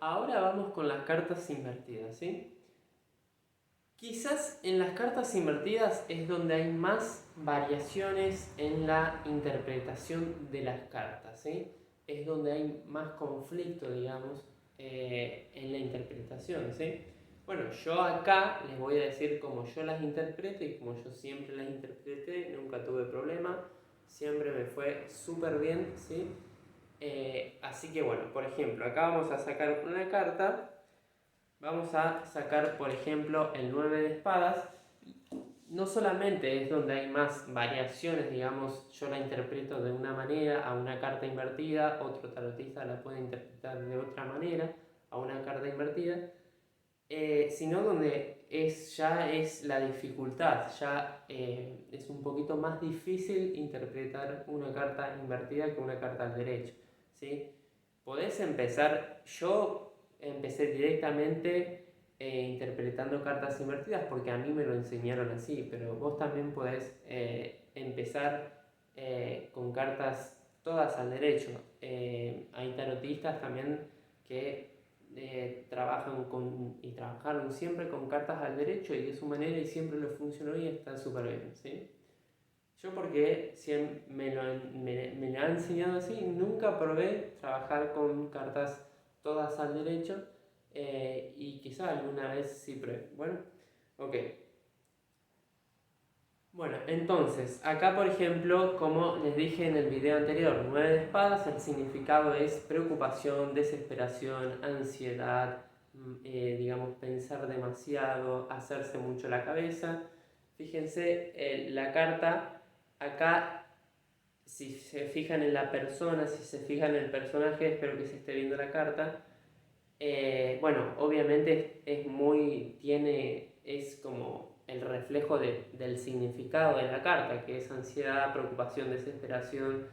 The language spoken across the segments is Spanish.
ahora vamos con las cartas invertidas, ¿sí? Quizás en las cartas invertidas es donde hay más variaciones en la interpretación de las cartas, ¿sí? Es donde hay más conflicto, digamos, en la interpretación, ¿sí? Bueno, yo acá les voy a decir cómo yo las interpreto y como yo siempre las interpreté, nunca tuve problema, siempre me fue súper bien, ¿sí? Así que bueno, por ejemplo, acá vamos a sacar una carta. Vamos a sacar, por ejemplo, el 9 de espadas. No solamente es donde hay más variaciones, digamos, yo la interpreto de una manera a una carta invertida, otro tarotista la puede interpretar de otra manera a una carta invertida, sino donde ya es la dificultad, ya es un poquito más difícil interpretar una carta invertida que una carta al derecho, ¿sí? Podés empezar, yo empecé directamente interpretando cartas invertidas porque a mí me lo enseñaron así, pero vos también podés empezar con cartas todas al derecho. Hay tarotistas también que trabajaron siempre con cartas al derecho y de su manera y siempre les funcionó y está súper bien, ¿sí? Yo porque me lo han enseñado así, nunca probé trabajar con cartas todas al derecho y quizá alguna vez sí probé. Bueno, ok. Bueno, entonces, acá por ejemplo, como les dije en el video anterior, 9 de espadas, el significado es preocupación, desesperación, ansiedad, digamos, pensar demasiado, hacerse mucho la cabeza. Fíjense, la carta, acá, si se fijan en la persona, si se fijan en el personaje, espero que se esté viendo la carta. Bueno, obviamente es como el reflejo del significado de la carta, que es ansiedad, preocupación, desesperación,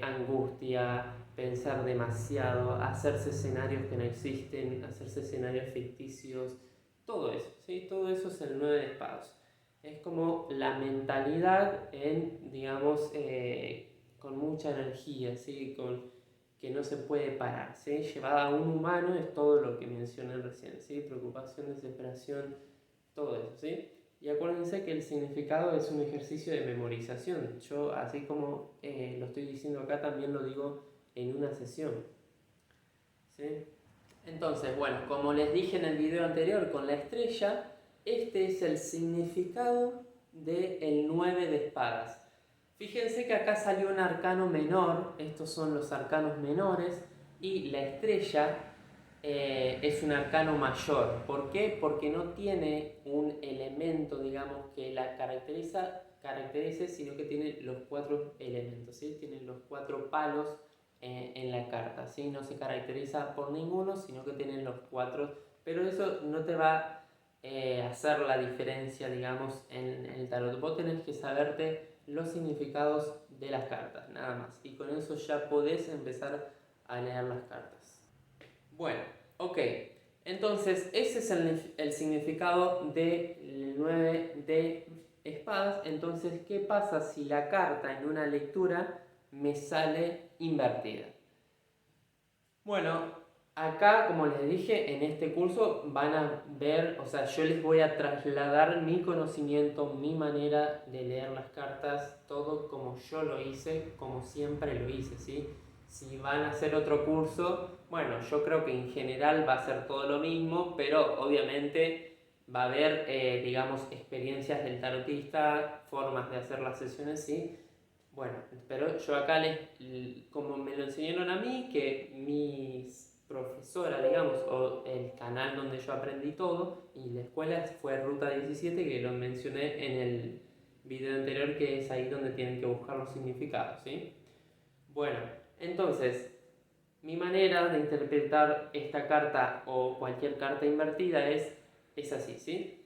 angustia, pensar demasiado, hacerse escenarios que no existen, hacerse escenarios ficticios, todo eso, ¿sí? Todo eso es el 9 de espadas. Es como la mentalidad digamos, con mucha energía, ¿sí? Que no se puede parar, ¿sí? Llevada a un humano es todo lo que mencioné recién, ¿sí? Preocupación, desesperación, todo eso, ¿sí? Y acuérdense que el significado es un ejercicio de memorización. Yo, así como lo estoy diciendo acá, también lo digo en una sesión, ¿sí? Entonces, bueno, como les dije en el video anterior con la estrella, este es el significado del 9 de espadas. Fíjense que acá salió un arcano menor, estos son los arcanos menores, y la estrella es un arcano mayor. ¿Por qué? Porque no tiene un elemento, digamos, que la caracterice, sino que tiene los 4 elementos, ¿sí? Tiene los 4 palos en la carta, ¿sí? No se caracteriza por ninguno, sino que tienen los 4, pero eso no te va a hacer la diferencia, digamos, en el tarot. Vos tenés que saberte los significados de las cartas, nada más. Y con eso ya podés empezar a leer las cartas. Bueno, ok. Entonces, ese es el significado del 9 de espadas. Entonces, ¿qué pasa si la carta en una lectura me sale invertida? Bueno, acá, como les dije, en este curso van a ver, o sea, yo les voy a trasladar mi conocimiento, mi manera de leer las cartas, todo como yo lo hice, como siempre lo hice, ¿sí? Si van a hacer otro curso, bueno, yo creo que en general va a ser todo lo mismo, pero obviamente va a haber, digamos, experiencias del tarotista, formas de hacer las sesiones, ¿sí? Bueno, pero yo acá como me lo enseñaron a mí, que mis profesoras, digamos, o el canal donde yo aprendí todo, y la escuela fue Ruta 17, que lo mencioné en el video anterior, que es ahí donde tienen que buscar los significados, ¿sí? Bueno, entonces, mi manera de interpretar esta carta o cualquier carta invertida es así, ¿sí?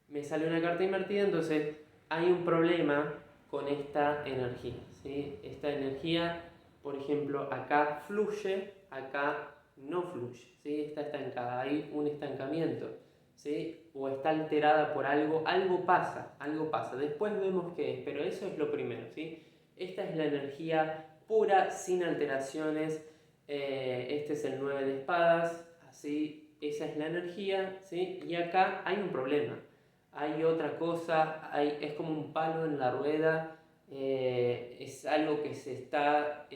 Me sale una carta invertida, entonces hay un problema con esta energía, ¿sí? Esta energía, por ejemplo, acá fluye, acá no fluye, ¿sí? Está estancada, hay un estancamiento, ¿sí? O está alterada por algo, algo pasa, algo pasa. Después vemos qué es, pero eso es lo primero, ¿sí? Esta es la energía pura, sin alteraciones. Este es el 9 de espadas, ¿sí? Esa es la energía, ¿sí? Y acá hay un problema, hay otra cosa, es como un palo en la rueda, es algo que se está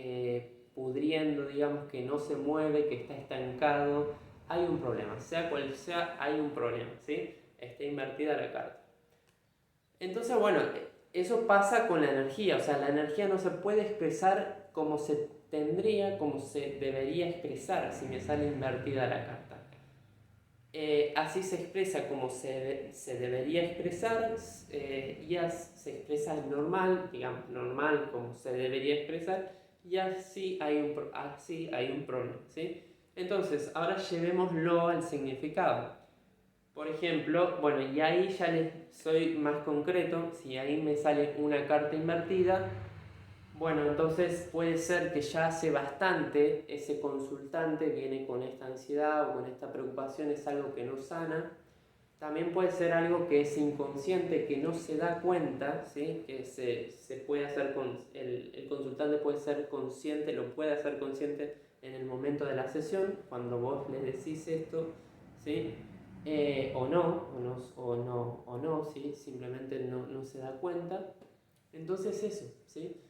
pudriendo, digamos, que no se mueve, que está estancado, hay un problema, sea cual sea, hay un problema, ¿sí? Está invertida la carta. Entonces, bueno, eso pasa con la energía, o sea, la energía no se puede expresar como se tendría, como se debería expresar si me sale invertida la carta. Así se expresa como se debería expresar, y así se expresa normal, digamos, normal como se debería expresar, y así hay un problema, ¿sí? Entonces, ahora llevémoslo al significado. Por ejemplo, bueno, y ahí ya les soy más concreto, si ahí me sale una carta invertida, bueno, entonces puede ser que ya hace bastante ese consultante viene con esta ansiedad o con esta preocupación, es algo que no sana. También puede ser algo que es inconsciente, que no se da cuenta, ¿sí? Que se puede hacer el consultante puede ser consciente, lo puede hacer consciente en el momento de la sesión, cuando vos le decís esto, ¿sí? O no, ¿sí? Simplemente no se da cuenta. Entonces eso, ¿sí?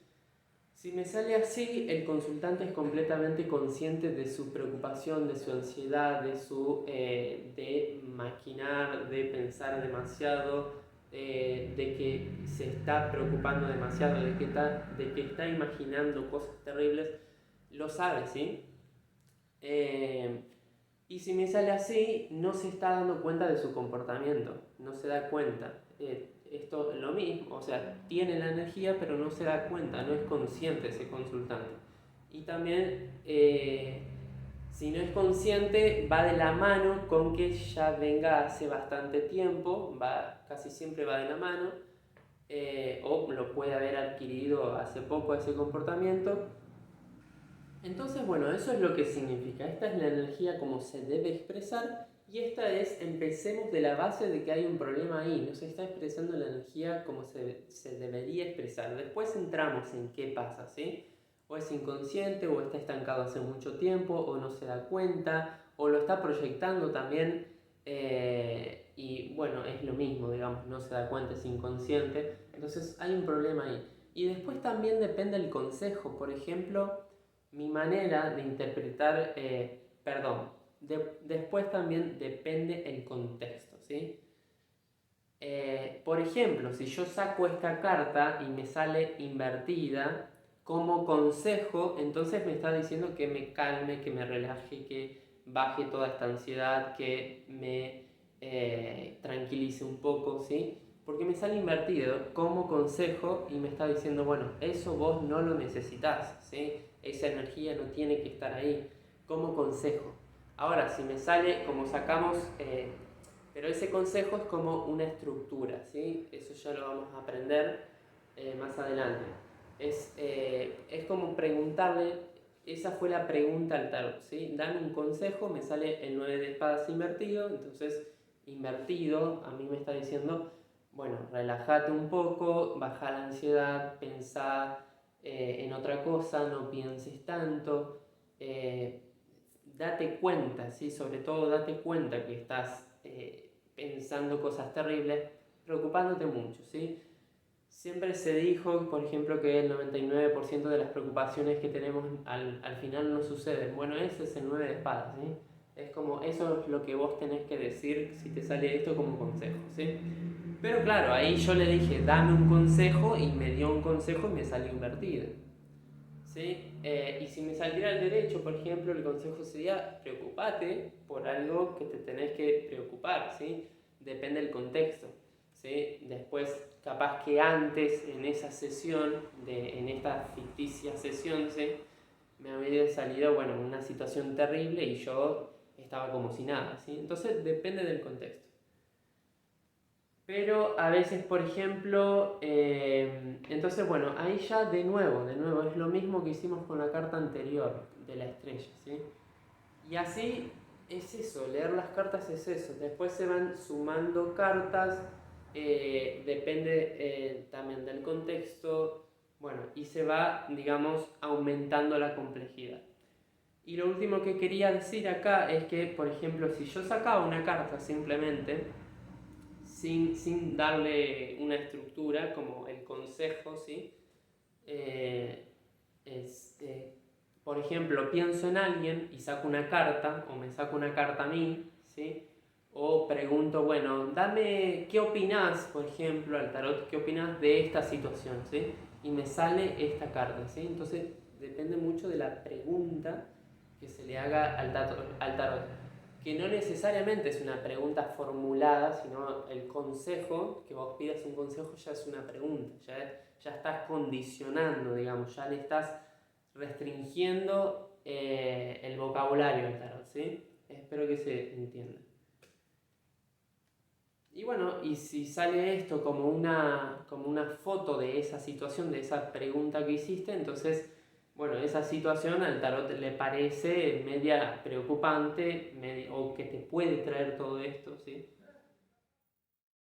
Si me sale así, el consultante es completamente consciente de su preocupación, de su ansiedad, de maquinar, de pensar demasiado, de que se está preocupando demasiado, de que está imaginando cosas terribles, lo sabe, ¿sí? Y si me sale así, no se está dando cuenta de su comportamiento, no se da cuenta. Esto es lo mismo, o sea, tiene la energía pero no se da cuenta, no es consciente ese consultante. Y también, si no es consciente, va de la mano con que ya venga hace bastante tiempo, casi siempre va de la mano, o lo puede haber adquirido hace poco ese comportamiento. Entonces, bueno, eso es lo que significa. Esta es la energía como se debe expresar, y esta es, empecemos de la base de que hay un problema ahí, no se está expresando la energía como se debería expresar. Después entramos en qué pasa, ¿sí? O es inconsciente, o está estancado hace mucho tiempo, o no se da cuenta, o lo está proyectando también, y bueno, es lo mismo, digamos, no se da cuenta, es inconsciente. Entonces hay un problema ahí. Y después también depende el consejo, por ejemplo, mi manera de interpretar, después también depende el contexto, ¿sí? Por ejemplo, si yo saco esta carta y me sale invertida, como consejo, entonces me está diciendo que me calme, que me relaje, que baje toda esta ansiedad, que me tranquilice un poco, ¿sí? Porque me sale invertido como consejo y me está diciendo, bueno, eso vos no lo necesitas, ¿sí? Esa energía no tiene que estar ahí, como consejo. Ahora, si me sale, como sacamos, pero ese consejo es como una estructura, ¿sí? Eso ya lo vamos a aprender más adelante. Es como preguntarle, esa fue la pregunta al tarot, ¿sí? Dame un consejo, me sale el 9 de espadas invertido, entonces invertido a mí me está diciendo, bueno, relájate un poco, baja la ansiedad, pensá en otra cosa, no pienses tanto, date cuenta, ¿sí? Sobre todo date cuenta que estás pensando cosas terribles, preocupándote mucho, ¿sí? Siempre se dijo, por ejemplo, que el 99% de las preocupaciones que tenemos al final no suceden. Bueno, ese es el 9 de espadas, ¿sí? Es como, eso es lo que vos tenés que decir si te sale esto como consejo, ¿sí? Pero claro, ahí yo le dije, dame un consejo, y me dio un consejo y me salió invertido, ¿sí? Y si me saliera al derecho, por ejemplo, el consejo sería, preocupate por algo que te tenés que preocupar, ¿sí? Depende del contexto, ¿sí? Después, capaz que antes, en esa sesión, en esta ficticia sesión, ¿sí? Me había salido, bueno, una situación terrible y yo estaba como si nada, ¿sí? Entonces, depende del contexto. Pero a veces, por ejemplo, entonces bueno, ahí ya de nuevo, es lo mismo que hicimos con la carta anterior de la estrella, ¿sí? Y así es eso, leer las cartas es eso. Después se van sumando cartas, depende también del contexto, bueno, y se va, digamos, aumentando la complejidad. Y lo último que quería decir acá es que, por ejemplo, si yo sacaba una carta simplemente, sin darle una estructura, como el consejo, ¿sí? Eh, es, por ejemplo, pienso en alguien y saco una carta, o me saco una carta a mí, ¿sí? O pregunto, bueno, dame, ¿qué opinás, por ejemplo, al tarot, qué opinás de esta situación, ¿sí? Y me sale esta carta, ¿sí? Entonces, depende mucho de la pregunta que se le haga al tarot, que no necesariamente es una pregunta formulada, sino el consejo, que vos pidas un consejo ya es una pregunta, ya estás condicionando, digamos, ya le estás restringiendo el vocabulario al tarot, ¿sí? Espero que se entienda. Y bueno, y si sale esto como una foto de esa situación, de esa pregunta que hiciste, entonces, bueno, esa situación al tarot le parece media preocupante o que te puede traer todo esto, ¿sí?